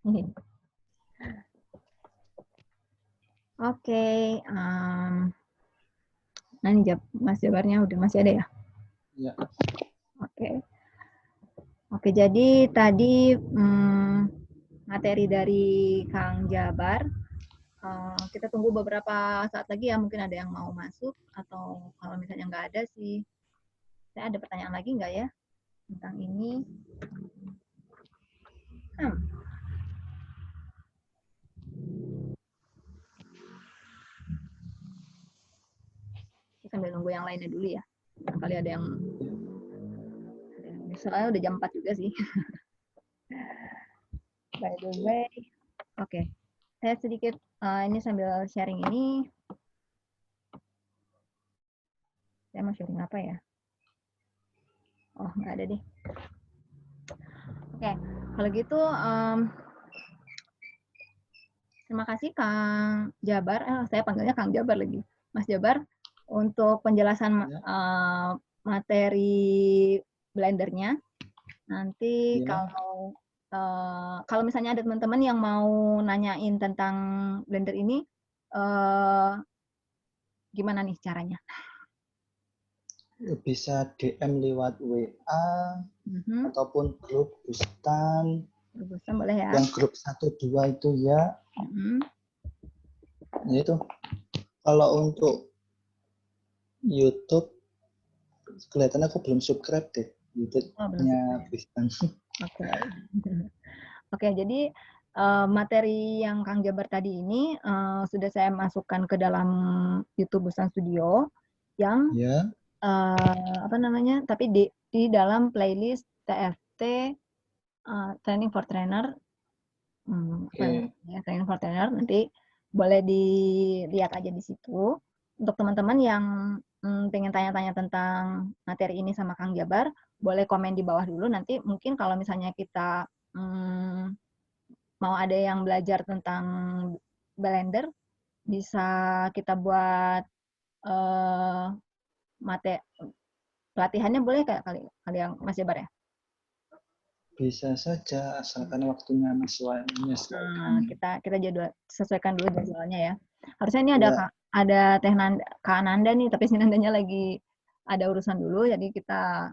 Oke. Oke, nah ini Mas Jabarnya udah masih ada ya? Ya. Oke. Oke, jadi tadi materi dari Kang Jabar. Kita tunggu beberapa saat lagi ya, mungkin ada yang mau masuk, atau kalau misalnya nggak ada sih, saya ada pertanyaan lagi nggak ya tentang ini? Sambil nunggu yang lainnya dulu ya. Kali ada yang soalnya udah jam 4 juga sih. By the way, oke. Saya sedikit ini sambil sharing ini. Saya mau sharing apa ya? Oh, nggak ada deh. Oke, kalau gitu terima kasih Kang Jabar. Saya panggilnya Kang Jabar lagi. Mas Jabar, untuk penjelasan materi Blendernya. Nanti kalau misalnya ada teman-teman yang mau nanyain tentang Blender ini, gimana nih caranya? Bisa DM lewat WA ataupun grup Bustan. Grup Bustan boleh ya. Yang grup 1-2 itu ya. Ya itu. Kalau untuk YouTube, kelihatannya aku belum subscribe deh. YouTube-nya Bustan. Oke, jadi materi yang Kang Jabar tadi ini sudah saya masukkan ke dalam YouTube Bustan Studio yang apa namanya? Tapi di dalam playlist TFT Training for Trainer, Training for Trainer, nanti boleh dilihat aja di situ. Untuk teman-teman yang pengen tanya-tanya tentang materi ini sama Kang Jabar, boleh komen di bawah dulu. Nanti mungkin kalau misalnya kita mau ada yang belajar tentang Blender, bisa kita buat pelatihannya, boleh kayak kali yang Mas Jabar ya? Bisa saja, asalkan waktunya menyesuaikan. Kita sesuaikan dulu jadwalnya ya. Harusnya ini ada Teh Kak Nanda nih, tapi si Nandanya lagi ada urusan dulu, jadi kita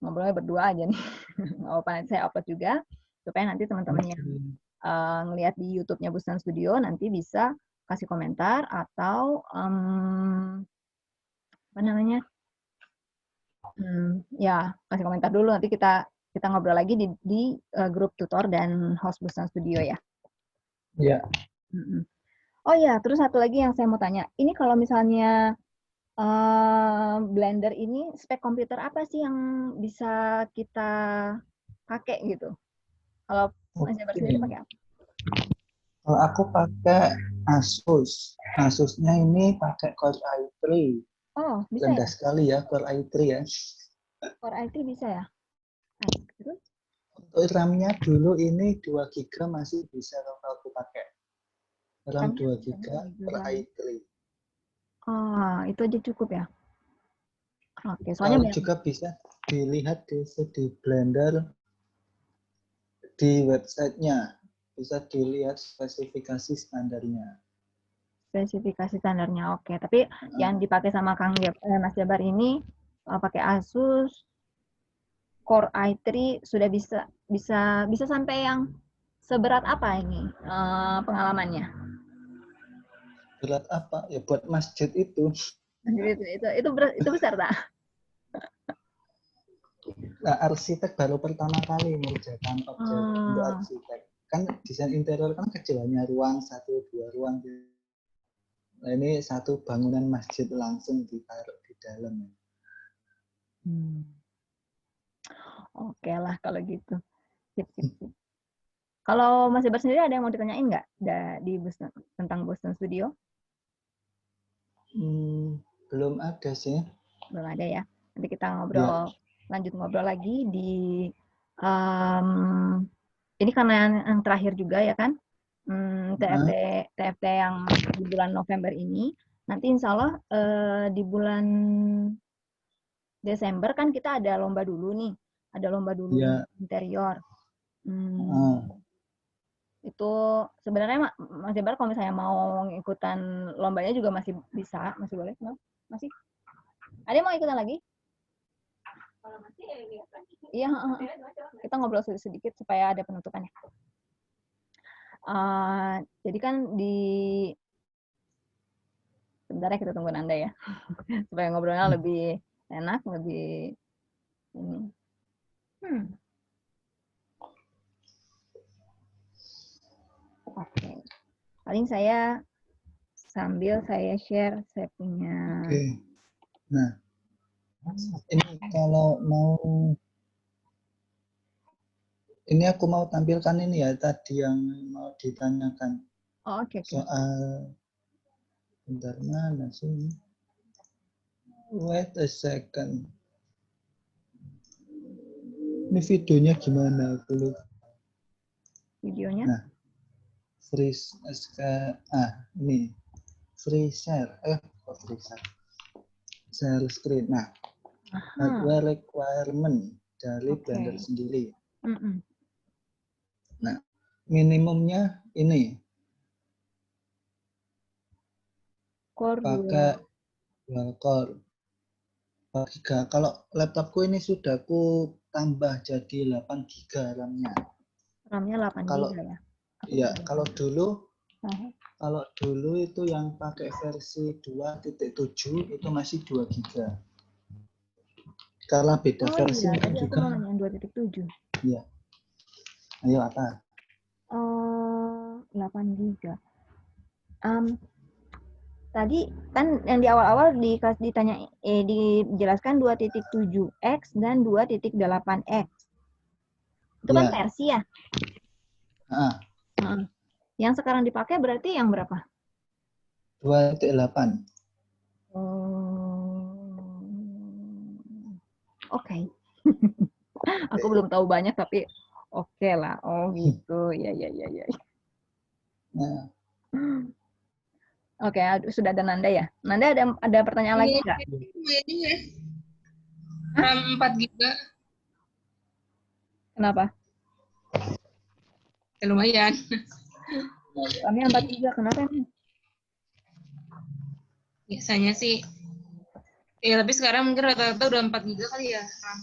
ngobrolnya berdua aja nih. Nggak apa-apa, saya upload juga supaya nanti teman-teman yang ngelihat di YouTube-nya Bustan Studio nanti bisa kasih komentar atau apa namanya? Ya, kasih komentar dulu, nanti kita ngobrol lagi di grup tutor dan host Bustan Studio ya. Ya. Oh ya, terus satu lagi yang saya mau tanya, ini kalau misalnya Blender ini spek komputer apa sih yang bisa kita pakai gitu? Kalau Mas Jabar sendiri pakai apa? Kalau aku pakai Asus. Asusnya ini pakai Core i3. Oh, bisa rendah ya? Sekali ya Core i3 ya. Core i3 bisa ya? Terus? Untuk RAM-nya dulu ini 2 GB masih bisa kalau aku pakai. RAM 2 GB Core i3. Itu aja cukup ya? Oke, Kalau juga bisa dilihat di Blender di websitenya, bisa dilihat spesifikasi standarnya. Spesifikasi standarnya oke. Tapi yang dipakai sama Mas Jabar ini pakai Asus Core i3 sudah bisa sampai yang seberat apa ini pengalamannya? Berat apa? Ya buat masjid itu. Itu besar tak? Nah, arsitek baru pertama kali mengerjakan objek untuk arsitek. Kan desain interior kan kecil, hanya ruang 1-2 ruang. Nah, ini satu bangunan masjid langsung ditaruh di dalam. Oke lah kalau gitu. Sip. Kalau Mas Jabar sendiri ada yang mau ditanyain nggak tentang Boston Studio? Belum ada sih. Belum ada ya. Nanti kita lanjut ngobrol lagi di ini karena yang terakhir juga ya kan, TFT yang di bulan November ini. Nanti insya Allah di bulan Desember kan kita ada lomba dulu nih, interior. Itu sebenarnya Mas Jabar kalau misalnya mau ikutan lombanya juga masih bisa, masih boleh, masih. Ada yang mau ikutan lagi? Kalau masih ya lihat lagi. Iya, kita ngobrol sedikit supaya ada penutupannya. Jadi kan sebentar ya kita tunggu Nanda ya, supaya ngobrolnya lebih enak, lebih ini. Oke. Paling saya sambil saya share saya punya. Oke. Nah, ini kalau mau ini aku mau tampilkan ini ya tadi yang mau ditanyakan. Oke. Soal bentar mana sih? Wait a second. Ini videonya gimana dulu? Videonya? Nah, free ini free share. Free share. Share screen. Nah, hardware requirement dari Blender sendiri. Nah, minimumnya ini. Pakai dual core. 4 GB. Kalau laptopku ini sudah aku tambah jadi 8 GB RAM-nya. RAM-nya 8 kalau, GB ya? Iya, kalau dulu itu yang pakai versi 2.7 itu masih 2 GB. Karena beda versi iya, tadi juga. aku mau nanya yang 2.7. Iya. Ayo apa? 8 GB. Tadi kan yang di awal-awal dijelaskan 2.7x dan 2.8x. Itu kan versi ya? Yang sekarang dipakai berarti yang berapa? 2.8. Oke. Aku belum tahu banyak tapi oke lah. Oh gitu. Ya. Nah. Oke, sudah ada Nanda ya. Nanda ada pertanyaan lagi nggak? RAM 4 GB. Kenapa? Ya, lumayan. RAM-nya 4 GB. Kenapa nih? Biasanya sih. Ya, tapi sekarang mungkin rata-rata udah 4 GB kali ya RAM.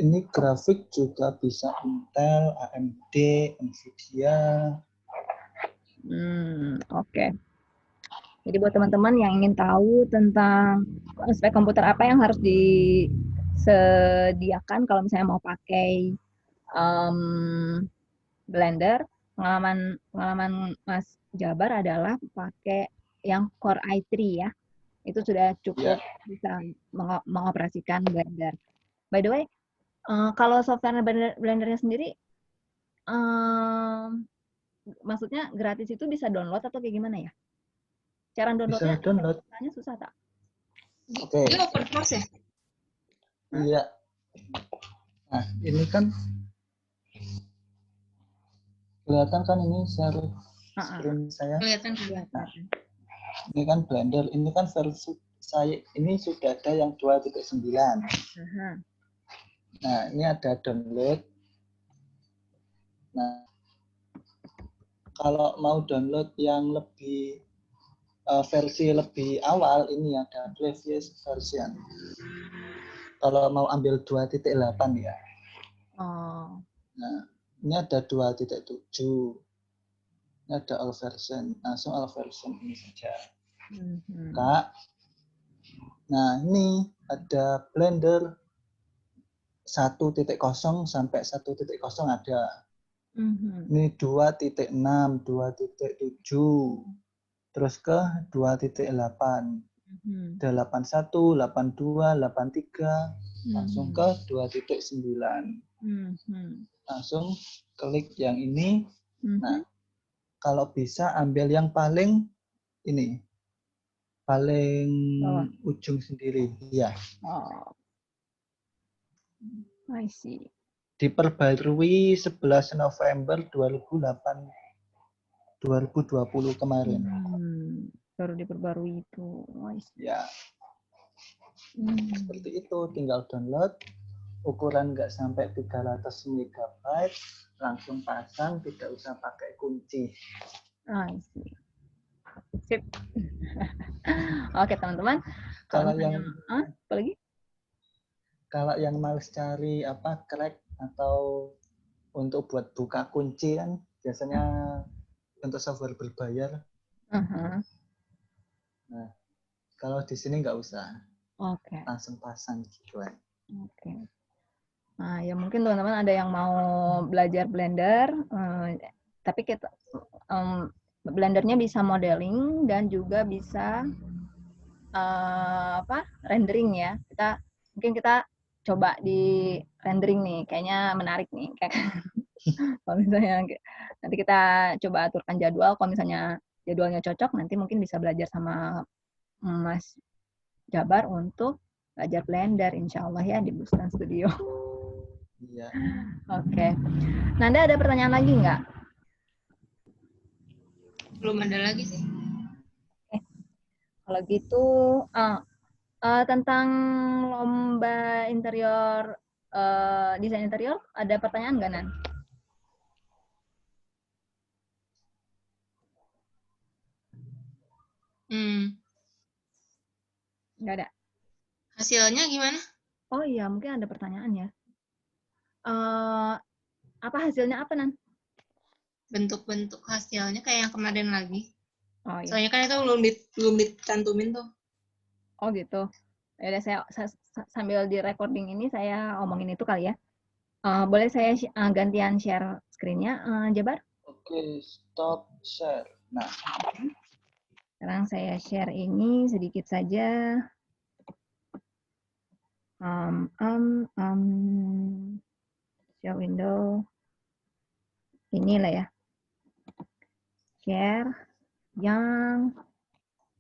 Ini grafik juga bisa Intel, AMD, Nvidia. Oke. Jadi buat teman-teman yang ingin tahu tentang spek komputer apa yang harus disediakan kalau misalnya mau pakai Blender, pengalaman Mas Jabar adalah pakai yang Core i3 ya. Itu sudah cukup bisa mengoperasikan Blender. By the way, kalau software Blendernya sendiri, maksudnya gratis itu bisa download atau kayak gimana ya? Cara downloadnya susah tak? Oke. Ini open source ya? Iya. Nah, ini kan kelihatan kan ini share screen saya. Kelihatan. Nah, ini kan Blender, ini kan versi saya ini sudah ada yang 2.9. Nah, ini ada download. Nah, kalau mau download yang lebih versi lebih awal, ini ada previous version. Kalau mau ambil 2.8 ya. Oh. Nah, ini ada 2.7. Ini ada all version. Langsung all version ini saja. Kak. Nah, ini ada Blender 1.0 sampai 1.0 ada. Ini 2.6, 2.7, terus ke 2.8, 81, 82, 83, langsung ke 2.9. Langsung klik yang ini. Nah, kalau bisa ambil yang paling ini, paling ujung sendiri, ya. Oh, I see. Diperbarui 11 November 2020 kemarin. Baru diperbarui itu. I see. Ya. Seperti itu, tinggal download. Ukuran nggak sampai 300 MB, langsung pasang, tidak usah pakai kunci. I see. Sip. Oke, teman-teman. Kalau yang apa lagi? Kalau yang males cari crack atau untuk buat buka kunci kan biasanya untuk software berbayar. Nah, kalau di sini nggak usah. Oke. Langsung pasang gitu kan. Oke. Nah, ya mungkin teman-teman ada yang mau belajar Blender, tapi kita Blendernya bisa modeling dan juga bisa rendering ya. Mungkin kita coba di rendering nih, kayaknya menarik nih. Kalau misalnya nanti kita coba aturkan jadwal, kalau misalnya jadwalnya cocok, nanti mungkin bisa belajar sama Mas Jabar untuk belajar Blender, insya Allah ya di Bustan Studio. Iya. Oke. Nanda ada pertanyaan lagi nggak? Belum ada lagi sih. Kalau gitu, tentang lomba interior, desain interior, ada pertanyaan nggak, Nan? Nggak ada. Hasilnya gimana? Oh iya, mungkin ada pertanyaan ya. Apa hasilnya apa, Nan? Bentuk-bentuk hasilnya kayak yang kemarin lagi. Oh iya. Soalnya kan itu belum dicantumin tuh. Oh gitu. Ya, saya sambil di recording ini saya omongin itu kali ya. Boleh saya gantian share screen-nya, Jabar? Oke, stop share. Nah, sekarang saya share ini sedikit saja. Share window. Inilah ya. Share yang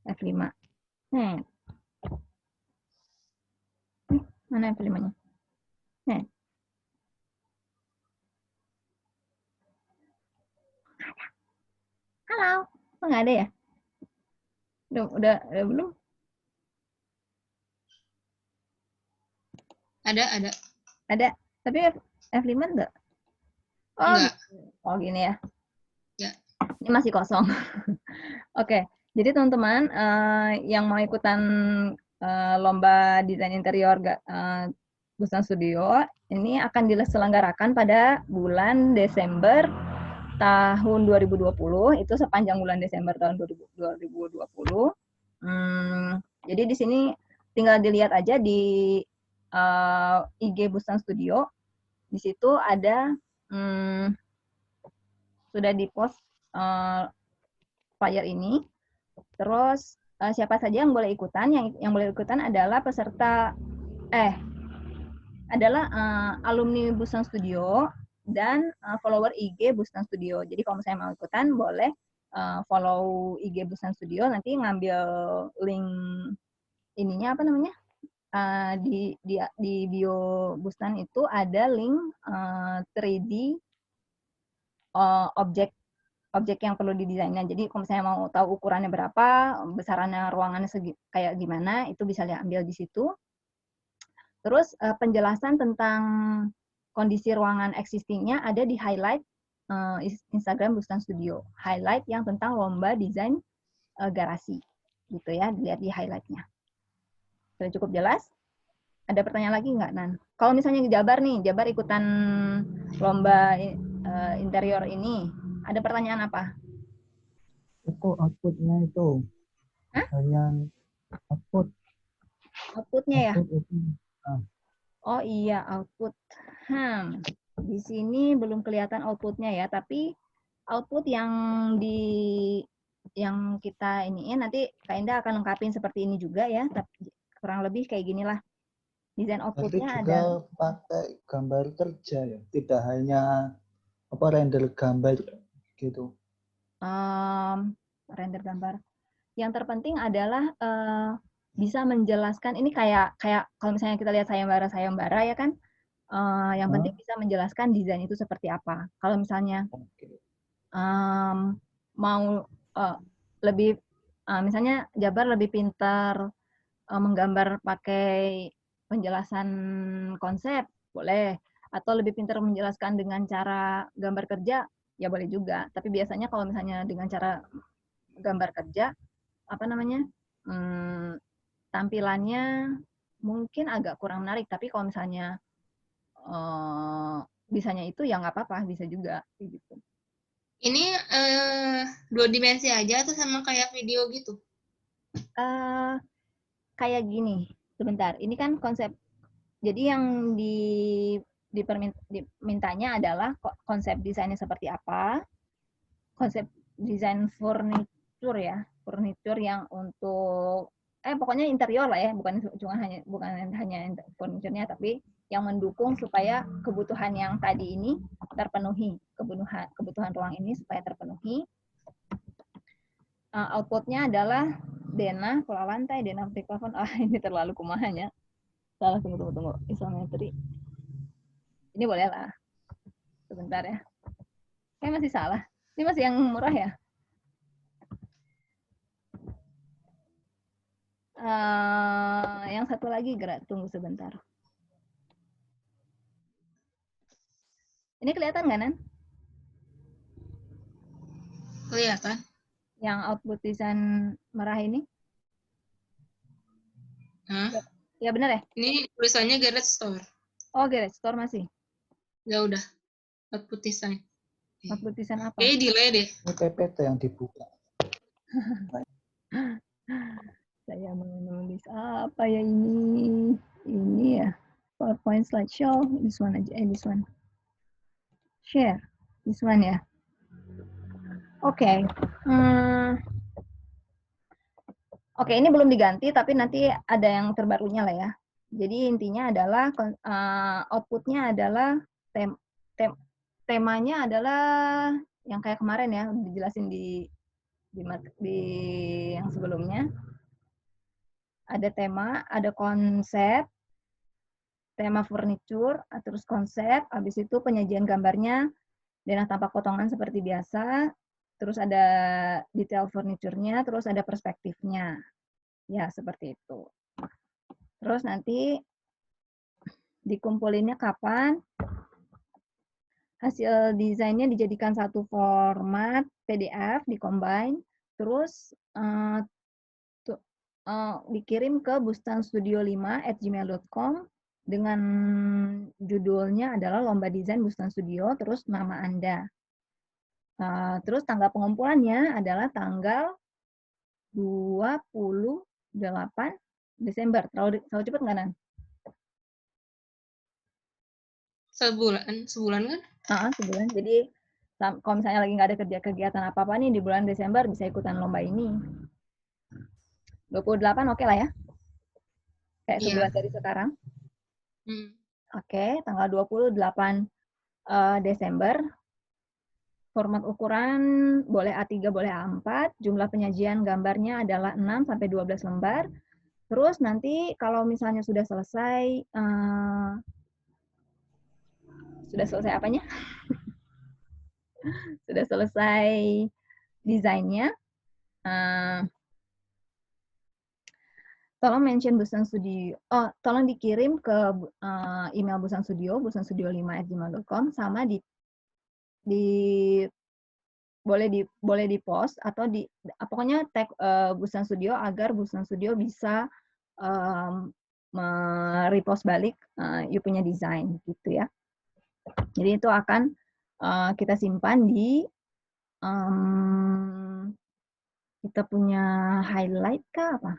F5. Nah. Mana F5-nya? Nah. Halo. Oh, nggak ada ya? Udah belum? Ada. Ada. Tapi F5 enggak? Oh, enggak. Oh gini ya. Ya. Ini masih kosong. Oke. Jadi teman-teman yang mau ikutan lomba desain interior Bustan Studio ini akan diselenggarakan pada bulan Desember tahun 2020, itu sepanjang bulan Desember tahun 2020. Jadi di sini tinggal dilihat aja di IG Bustan Studio. Di situ ada sudah di-post flyer ini. Terus siapa saja yang boleh ikutan? Yang boleh ikutan adalah adalah alumni Bustan Studio dan follower IG Bustan Studio. Jadi kalau misalnya mau ikutan boleh follow IG Bustan Studio, nanti ngambil link ininya apa namanya? Di bio Bustan itu ada link 3D objek yang perlu didesainnya. Jadi kalau misalnya mau tahu ukurannya berapa, besarannya ruangannya kayak gimana, itu bisa diambil di situ. Terus penjelasan tentang kondisi ruangan existing-nya ada di highlight Instagram Bustan Studio. Highlight yang tentang lomba desain garasi. Gitu ya, dilihat di highlight-nya. Sudah cukup jelas? Ada pertanyaan lagi nggak, Nan? Kalau misalnya Jabar nih, Jabar ikutan lomba interior ini, ada pertanyaan apa? Itu outputnya itu. Hah? Hanya output. Outputnya ya? Output itu. Nah, Oh iya, output. Di sini belum kelihatan outputnya ya, tapi output yang kita iniin nanti Kak Indah akan lengkapin seperti ini juga ya, tapi kurang lebih kayak ginilah. Desain berarti outputnya juga ada pakai gambar kerja ya, tidak hanya apa render gambar gitu. render gambar. Yang terpenting adalah bisa menjelaskan ini kayak kalau misalnya kita lihat sayembara ya kan, yang penting Hah? bisa menjelaskan desain itu seperti apa. Kalau misalnya Oke. mau lebih misalnya Jabar lebih pintar menggambar pakai penjelasan konsep, boleh. Atau lebih pintar menjelaskan dengan cara gambar kerja, ya boleh juga. Tapi biasanya kalau misalnya dengan cara gambar kerja, apa namanya, tampilannya mungkin agak kurang menarik. Tapi kalau misalnya bisanya itu ya nggak apa-apa, bisa juga. Gitu. Ini 2 dimensi aja atau sama kayak video gitu? Kayak gini, sebentar. Ini kan konsep. Jadi yang dimintanya adalah konsep desainnya seperti apa, konsep desain furniture ya, furniture yang untuk pokoknya interior lah ya, bukan hanya furniture-nya, tapi yang mendukung supaya kebutuhan yang tadi ini terpenuhi, kebutuhan ruang ini supaya terpenuhi. Outputnya adalah denah pola lantai, denah plafon. Ini terlalu kumahanya. Salah, tunggu. Isometri. Ini boleh lah. Sebentar ya. Kayak masih salah. Ini masih yang murah ya? Yang satu lagi gerak. Tunggu sebentar. Ini kelihatan nggak, Nan? Kelihatan. Yang output desain merah ini? Hah? Ya benar ya? Ini tulisannya Garage Store. Oh, Garage Store masih. Ya udah. Output design. Output desain apa? Delay deh. Ini PPT yang dibuka. Saya menulis apa ya ini? Ini ya. PowerPoint slideshow. This one aja. This one. Share. This one ya. Oke. Oke, ini belum diganti, tapi nanti ada yang terbarunya lah ya. Jadi intinya adalah outputnya adalah temanya adalah yang kayak kemarin ya, dijelasin di yang sebelumnya. Ada tema, ada konsep, tema furniture, terus konsep, habis itu penyajian gambarnya denah tampak potongan seperti biasa, terus ada detail furniture-nya, terus ada perspektifnya. Ya, seperti itu. Terus nanti dikumpulinnya kapan? Hasil desainnya dijadikan satu format PDF, dikombine, terus dikirim ke bustanstudio5@gmail.com dengan judulnya adalah Lomba Desain Bustan Studio, terus nama Anda. Terus tanggal pengumpulannya adalah tanggal 28 Desember. Terlalu cepat nggak, Nan? Sebulan kan? Sebulan. Jadi kalau misalnya lagi nggak ada kegiatan apa-apa nih di bulan Desember, bisa ikutan lomba ini. 28 oke lah ya? Kayak sebulan dari sekarang. Oke, tanggal 28 Desember. Format ukuran boleh A3, boleh A4. Jumlah penyajian gambarnya adalah 6-12 lembar. Terus nanti kalau misalnya sudah selesai apanya? Sudah selesai desainnya, tolong mention Bustan Studio. Tolong dikirim ke email Bustan Studio, bustanstudio5@gmail.com, sama boleh di post atau pokoknya tag Busana Studio agar Busana Studio bisa repost balik you punya desain gitu ya. Jadi itu akan kita simpan di kita punya highlight kah apa?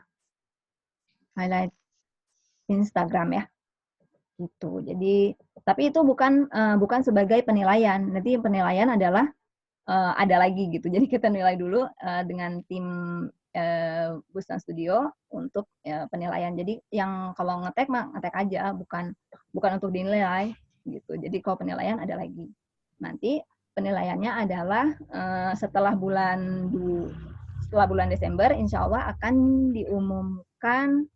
Highlight Instagram ya. Gitu. Jadi tapi itu bukan sebagai penilaian. Nanti penilaian adalah ada lagi gitu. Jadi kita nilai dulu dengan tim Busana Studio untuk penilaian. Jadi yang kalau ngetek mah ngetek aja, bukan untuk dinilai gitu. Jadi kalau penilaian ada lagi. Nanti penilaiannya adalah setelah bulan Desember, insya Allah akan diumumkan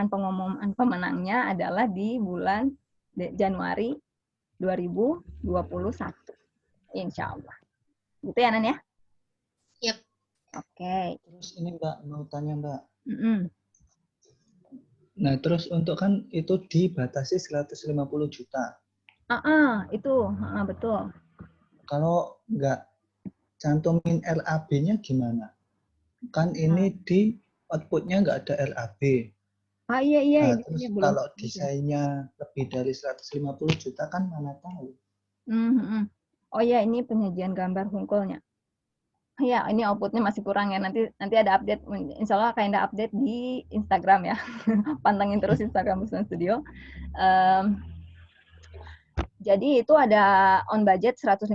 pengumuman pemenangnya adalah di bulan Januari 2021. Insya Allah. Gitu ya, Nan ya? Yap. Oke. Terus ini Mbak, mau tanya Mbak. Mm-mm. Nah, terus untuk kan itu dibatasi 150 juta. Itu. Betul. Kalau nggak cantumin RAB-nya gimana? Kan ini di output-nya nggak ada RAB. Iya. Nah, terus kalau desainnya lebih dari 150 juta kan mana tahu. Oh iya, ini penyajian gambar hungkulnya. Ya, ini outputnya masih kurang ya. Nanti ada update. Insya Allah akan ada update di Instagram ya. Pantengin terus Instagram Busana Studio. Jadi itu ada on budget 150.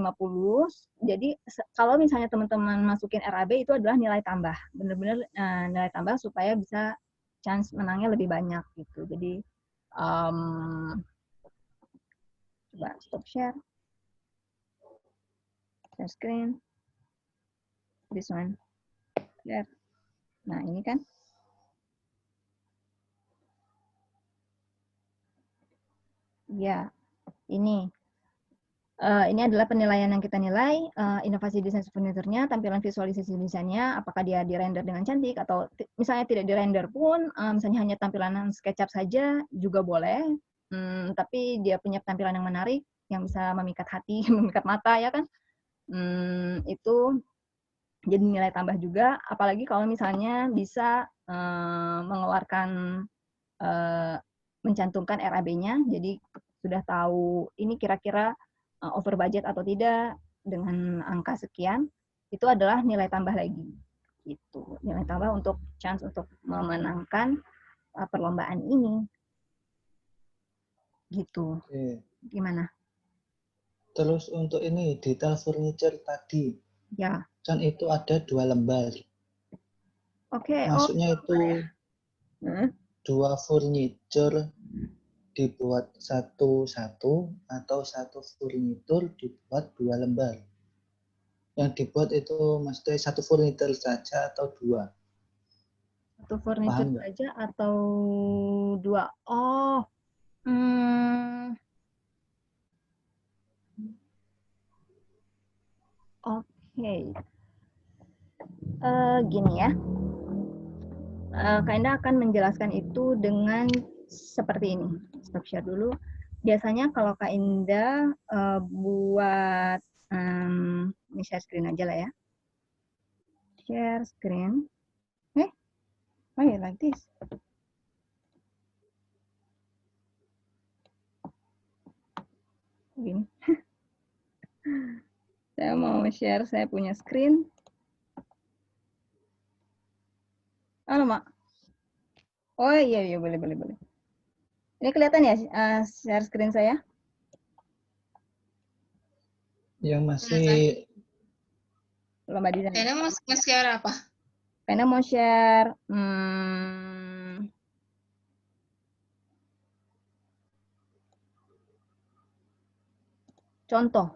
Jadi kalau misalnya teman-teman masukin RAB itu adalah nilai tambah. Benar-benar nilai tambah supaya bisa chance menangnya lebih banyak gitu. Jadi coba stop share. Share screen. This one. Share. Nah, ini kan. Ya, ini. Ini adalah penilaian yang kita nilai, inovasi desain furniturnya, tampilan visualisasi desainnya, apakah dia di-render dengan cantik, atau misalnya tidak di-render pun, misalnya hanya tampilan SketchUp saja juga boleh, tapi dia punya tampilan yang menarik, yang bisa memikat hati, memikat mata, ya kan? Itu jadi nilai tambah juga, apalagi kalau misalnya bisa mengeluarkan, mencantumkan RAB-nya, jadi sudah tahu ini kira-kira over budget atau tidak dengan angka sekian, itu adalah nilai tambah lagi. Gitu. Nilai tambah untuk chance untuk memenangkan perlombaan ini. Gitu. Oke. Gimana? Terus untuk ini detail furniture tadi. Ya. Kan itu ada 2 lembar. Oke. Maksudnya itu 2 furniture dibuat satu-satu atau satu furnitur dibuat 2 lembar. Yang dibuat itu mesti satu furnitur saja atau 2? Satu furnitur saja atau 2? Oh. Oke. Gini ya. Kak Indah akan menjelaskan itu dengan seperti ini. Stop share dulu. Biasanya kalau Kak Indah buat, ini share screen aja lah ya. Share screen. Oh ya, like this. Gini. Saya mau share, saya punya screen. Halo, Mak. Oh iya, boleh. Ini kelihatan ya share screen saya? Yang masih Lomba desain. Kayaknya mau nge-share apa? Kayaknya mau share contoh.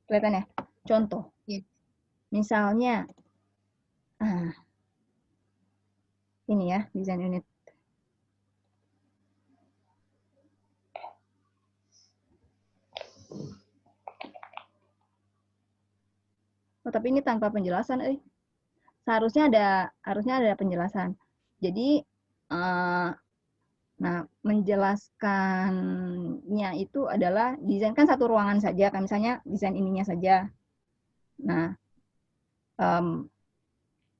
Kelihatan ya? Contoh. Ya. Misalnya ini ya, desain unit. Oh, tapi ini tanpa penjelasan, Seharusnya ada penjelasan. Jadi Nah, menjelaskannya itu adalah desain kan satu ruangan saja, kan misalnya desain ininya saja. Nah,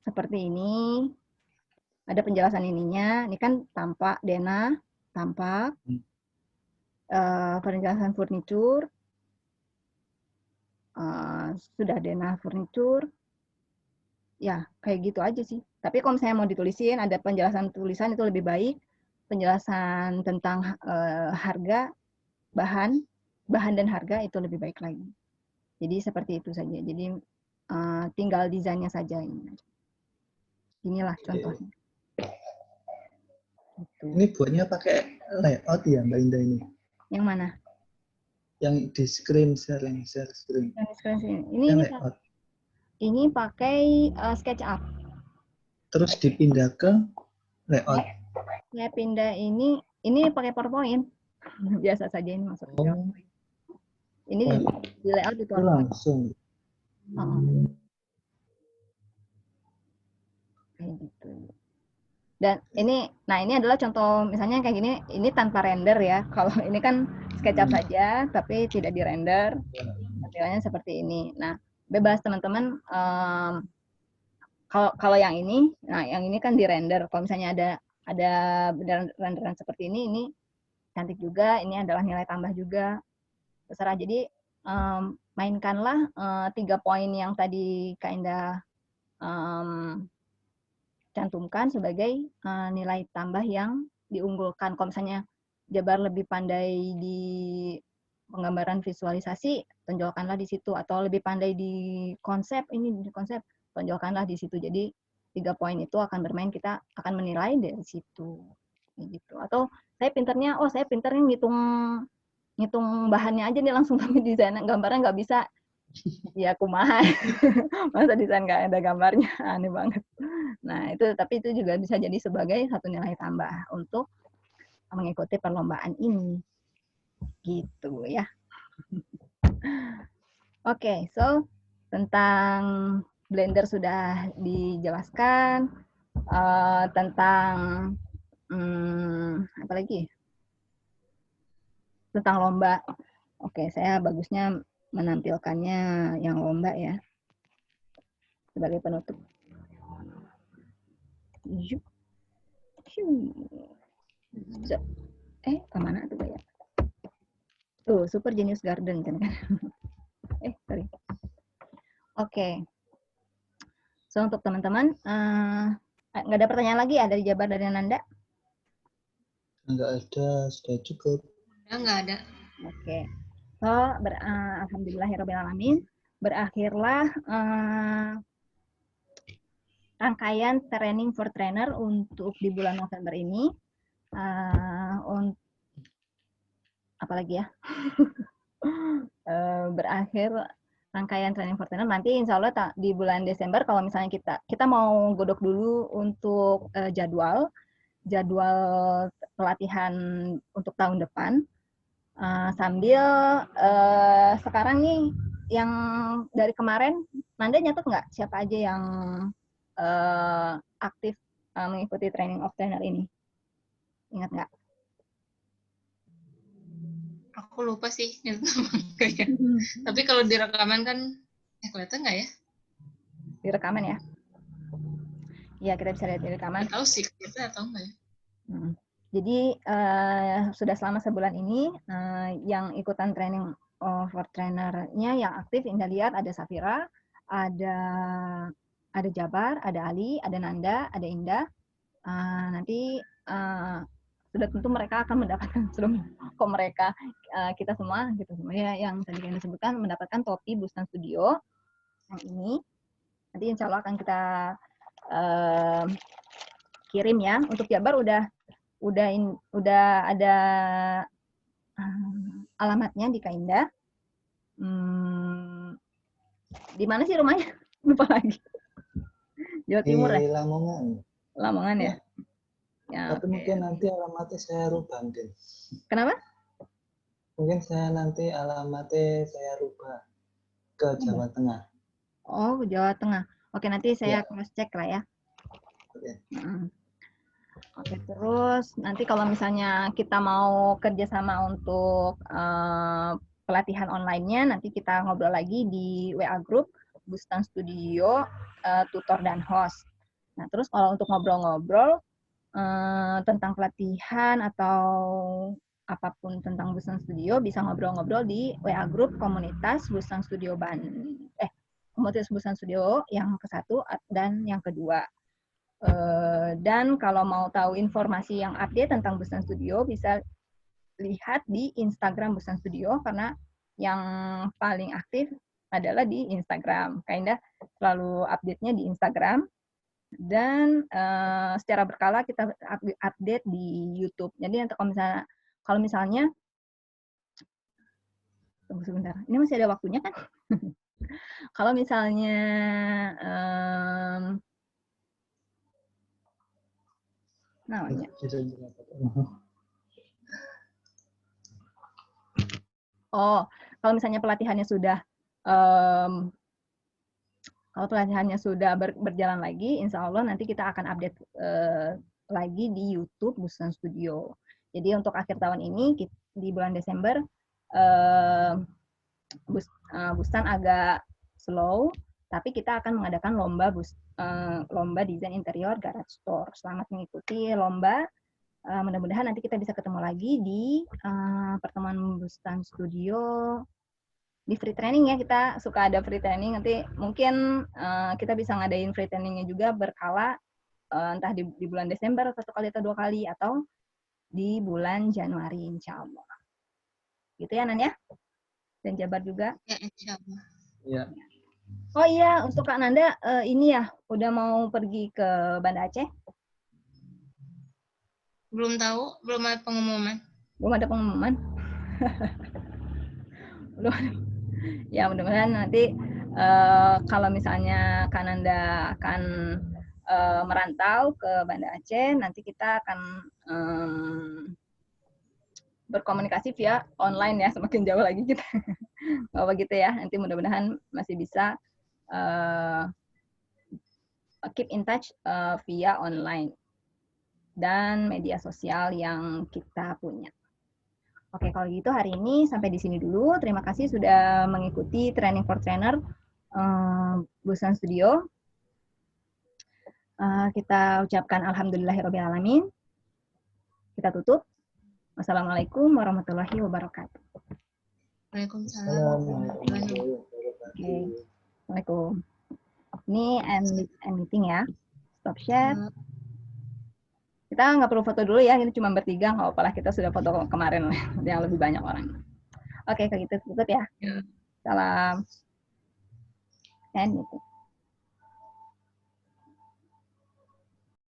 seperti ini, ada penjelasan ininya. Ini kan tampak Dena, tampak penjelasan furniture, sudah Dena furniture, ya kayak gitu aja sih. Tapi kalau misalnya mau ditulisin, ada penjelasan tulisan itu lebih baik. Penjelasan tentang harga, bahan dan harga itu lebih baik lagi. Jadi seperti itu saja. Jadi tinggal desainnya saja ini. Inilah contohnya. Gitu. Ini buatnya pakai layout ya Mbak Indah ini? Yang mana? Yang di screen, share screen. Yang di screen sini. Ini pakai SketchUp. Terus dipindah ke layout. Ya pindah ini pakai PowerPoint. Biasa saja ini masuk. Ini di layout di PowerPoint. Langsung. Kayak gitu. Dan ini adalah contoh misalnya kayak gini, ini tanpa render ya. Kalau ini kan SketchUp saja, tapi tidak di render. Tampilannya seperti ini. Nah, bebas teman-teman. Kalau yang ini, yang ini kan di render. Kalau misalnya ada renderan seperti ini cantik juga. Ini adalah nilai tambah juga. Terserah. Jadi mainkanlah 3 poin yang tadi Kak Indah cantumkan sebagai nilai tambah yang diunggulkan. Kalau misalnya Jabar lebih pandai di penggambaran visualisasi, tonjolkanlah di situ. Atau lebih pandai di konsep, tonjolkanlah di situ. Jadi 3 poin itu akan bermain, kita akan menilai dari situ. Gitu. Atau saya pinternya ngitung bahannya aja nih langsung, tapi desain gambarnya nggak bisa. Ya kumaha. Masa desain nggak ada gambarnya, aneh banget. Nah, tapi itu juga bisa jadi sebagai satu nilai tambah untuk mengikuti perlombaan ini. Gitu ya. Oke, so tentang Blender sudah dijelaskan, tentang apa lagi? Tentang lomba. Oke, saya bagusnya menampilkannya yang lomba ya. Sebagai penutup. Kemana tuh ya? Tuh, Super Genius Garden kan? Sorry. Oke. So, untuk teman-teman, nggak ada pertanyaan lagi ya dari Jabar, dari Nanda? Nggak ada, sudah cukup. Nggak ada. Oke. So, alhamdulillahirrahmanirrahim. Berakhirlah rangkaian training for trainer untuk di bulan November ini. Apalagi ya? Berakhir rangkaian training for trainer. Nanti insya Allah di bulan Desember, kalau misalnya kita mau godok dulu untuk jadwal pelatihan untuk tahun depan, sambil sekarang nih yang dari kemarin, Nanda nyatet nggak siapa aja yang aktif mengikuti training of trainer ini? Ingat nggak? Aku lupa sih kayak. Tapi kalau di rekaman kan kelihatan nggak ya? Di rekaman ya? Iya, kita bisa lihat di rekaman. Nggak tahu sih kita atau enggak ya. Jadi sudah selama sebulan ini yang ikutan training for trainer-nya yang aktif, Indah lihat ada Safira, ada Jabar, ada Ali, ada Nanda, ada Indah. Nanti sudah tentu mereka akan mendapatkan kita semua gitu semuanya yang tadi Indah sebutkan mendapatkan topi Bustan Studio yang ini. Nanti insya Allah akan kita kirim ya. Untuk Jabar udah ada alamatnya di Kak Indah. Di mana sih rumahnya? Lupa lagi. Jawa Timur ya? Di Lamongan. Lamongan ya? Ya, tapi mungkin nanti alamatnya saya rubah mungkin. Kenapa? Mungkin nanti alamatnya saya rubah ke Jawa Tengah. Oh, Jawa Tengah. Oke, nanti saya cross check lah ya. Oke. Oke, terus nanti kalau misalnya kita mau kerjasama untuk pelatihan online-nya, nanti kita ngobrol lagi di WA Group, Bustan Studio, tutor dan host. Nah, terus kalau untuk ngobrol-ngobrol tentang pelatihan atau apapun tentang Bustan Studio, bisa ngobrol-ngobrol di WA Group komunitas Bustan Studio komunitas Bustan Studio yang ke-1 dan yang kedua. Dan kalau mau tahu informasi yang update tentang Bustan Studio, bisa lihat di Instagram Bustan Studio, karena yang paling aktif adalah di Instagram. Kak Indah selalu update-nya di Instagram. Dan secara berkala kita update di YouTube. Jadi kalau misalnya tunggu sebentar, ini masih ada waktunya kan? Kalau misalnya namanya. Oh, kalau misalnya pelatihannya sudah berjalan lagi, insya Allah nanti kita akan update lagi di YouTube Bustan Studio. Jadi untuk akhir tahun ini di bulan Desember Bustan agak slow, tapi kita akan mengadakan lomba desain interior garage store. Selamat mengikuti lomba. Mudah-mudahan nanti kita bisa ketemu lagi di pertemuan Bustan Studio di free training ya. Kita suka ada free training, nanti mungkin kita bisa ngadain free trainingnya juga berkala, entah di bulan Desember 1 kali atau 2 kali, atau di bulan Januari insya Allah. Gitu ya Nan ya? Dan Jabar juga. Ya, insya Allah. Ya. Oh iya, untuk Kak Nanda ini ya udah mau pergi ke Banda Aceh? Belum tahu, belum ada pengumuman. Belum ada pengumuman. Belum ada. Ya mudah-mudahan nanti kalau misalnya Kak Nanda akan merantau ke Banda Aceh, nanti kita akan berkomunikasi via online ya, semakin jauh lagi kita. Nggak begitu ya, nanti mudah-mudahan masih bisa keep in touch via online dan media sosial yang kita punya. Oke, kalau gitu hari ini sampai di sini dulu. Terima kasih sudah mengikuti Training for Trainer Bustan Studio. Kita ucapkan alhamdulillahirrahmanirrahim. Kita tutup. Wassalamualaikum warahmatullahi wabarakatuh. Waalaikumsalam. Oke. Assalamualaikum. Ini end meeting ya. Stop share. Kita nggak perlu foto dulu ya, ini cuma bertiga, nggak apa-apa lah, kita sudah foto kemarin yang lebih banyak orang. Oke, kayak gitu tutup ya. Salam. And meeting.